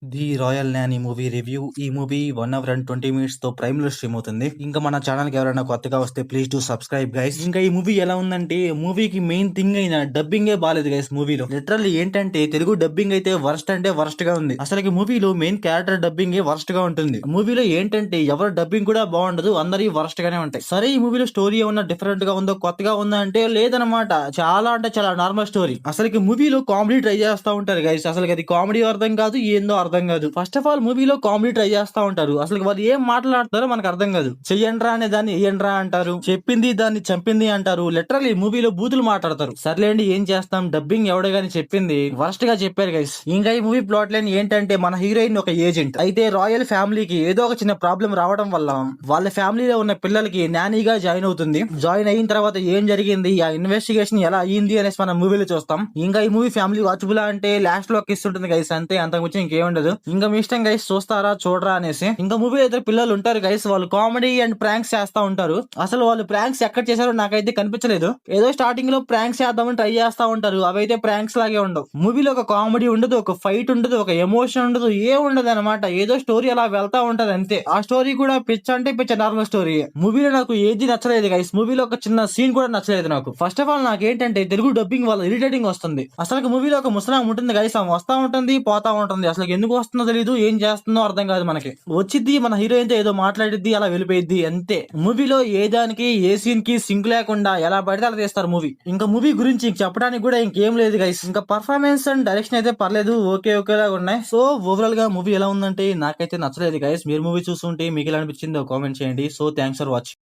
The royal Nani movie review. ఈ movie 1 hour and 20 minutes తో prime లో స్ట్రీమ్ అవుతుంది. ఇంకా మన ఛానల్ కి ఎవరైనా కొత్తగా వస్తే ప్లీజ్ టు సబ్స్క్రైబ్ గైస్. ఇంకా ఈ మూవీ ఎలా ఉందంటే, మూవీకి మెయిన్ థింగ్ అయిన డబ్బింగే బాలేదు గైస్. మూవీలో లిటరల్లీ ఏంటంటే తెలుగు డబ్బింగ్ అయితే వర్స్ట్ అంటే వర్స్ట్ గా ఉంది. అసలు మూవీలో మెయిన్ క్యారెక్టర్ డబ్బింగ్ వర్స్ట్ గా ఉంటుంది. మూవీలో ఏంటంటే ఎవరి డబ్బింగ్ కూడా బాగుండదు, అందరి వర్స్ట్ గానే ఉంటాయి. సరే, ఈ మూవీలో స్టోరీ ఏమన్నా డిఫరెంట్ గా ఉందో, కొత్తగా ఉందా అంటే లేదనమాట. చాలా అంటే చాలా నార్మల్ స్టోరీ. అసలు మూవీలో కామెడీ ట్రై చేస్తా ఉంటారు గైస్. అసలు అది కామెడీ అర్థం కాదు, ఏందో అర్థం కాదు. ఫస్ట్ ఆఫ్ ఆల్ మూవీలో కామెడీ ట్రై చేస్తా ఉంటారు. అసలు వాళ్ళు ఏం మాట్లాడతారో మనకు అర్థం కాదు. చెయ్యండ్రా అనే దాన్ని ఎయ్యండ్రా అంటారు, చెప్పింది దాన్ని చంపింది అంటారు. లిటరల్లీ మూవీలో బూతులు మాట్లాడతారు. సర్లేండి, ఏం చేస్తాం, డబ్బింగ్ ఎవడే గాని చెప్పింది వర్స్ట్ గా చెప్పారు గైస్. ఇంకా ఈ మూవీ ప్లాట్ లైన్ ఏంటంటే, మన హీరోయిన్ ఒక ఏజెంట్ అయితే రాయల్ ఫ్యామిలీకి ఏదో ఒక చిన్న ప్రాబ్లం రావడం వల్ల వాళ్ళ ఫ్యామిలీలో ఉన్న పిల్లలకి నానీగా జాయిన్ అవుతుంది. జాయిన్ అయిన తర్వాత ఏం జరిగింది, ఆ ఇన్వెస్టిగేషన్ ఎలా అయ్యింది అనేసి మనం మూవీలో చూస్తాం. ఇంకా ఈ మూవీ ఫ్యామిలీ వాచబుల్ అంటే లాస్ట్ లో కిస్ ఉంటుంది గైస్, అంతే, అంతకు మించి ఇంకేముండదు. ఇంకా మీ ఇష్టం గైస్, చూస్తారా చూడరా అనేసి. ఇంకా మూవీ ఇద్దరు పిల్లలు ఉంటారు గైస్, వాళ్ళు కామెడీ అండ్ ప్రాంక్స్ చేస్తా ఉంటారు. అసలు వాళ్ళు ప్రాంక్స్ ఎక్కడ చేశారో నాకైతే కనిపించలేదు. ఏదో స్టార్టింగ్ లో ప్రాంక్స్ చేద్దామని ట్రై చేస్తా ఉంటారు, అవైతే ప్రాంక్స్ లాగే ఉండవు. మూవీలో ఒక కామెడీ ఉండదు, ఒక ఫైట్ ఉండదు, ఒక ఎమోషన్ ఉండదు, ఏ ఉండదు అనమాట. ఏదో స్టోరీ అలా వెళ్తా ఉంటది అంతే. ఆ స్టోరీ కూడా పిచ్చ అంటే పిచ్చ నార్మల్ స్టోరీ. మూవీలో నాకు ఏది నచ్చలేదు గైస్. మూవీలో ఒక చిన్న సీన్ కూడా నచ్చలేదు నాకు. ఫస్ట్ ఆఫ్ ఆల్ నాకేంటంటే తెలుగు డబ్బింగ్ వల్ల ఇరిటేటింగ్ వస్తుంది. అసలు మూవీలో ఒక ముసలాం ఉంటుంది గైస్, ఆమె వస్తా ఉంటుంది పోతా ఉంటుంది. అసలు ఎందుకు వస్తుందో తెలీదు, ఏం చేస్తుందో అర్థం కాదు. మనకి వచ్చిద్ది, మన హీరోయిన్ తో ఏదో మాట్లాడిద్ది, అలా వెళ్ళిపోయిద్ది అంతే. మూవీలో ఏ దానికి ఏ సీన్ కి సింక్ లేకుండా ఎలా పడితే అలా తీస్తారు మూవీ. ఇంకా మూవీ గురించి చెప్పడానికి కూడా ఇంకేం లేదు గైస్. ఇంకా పర్ఫార్మెన్స్ అండ్ డైరెక్షన్ అయితే పర్లేదు, ఓకే ఓకేలాగా ఉన్నాయి. సో ఓవరాల్ గా మూవీ ఎలా ఉందంటే నాకైతే నచ్చలేదు గైస్. మీరు మూవీ చూస్తుంటే మీకు ఎలా అనిపించిందో కామెంట్ చేయండి. So thanks for watching.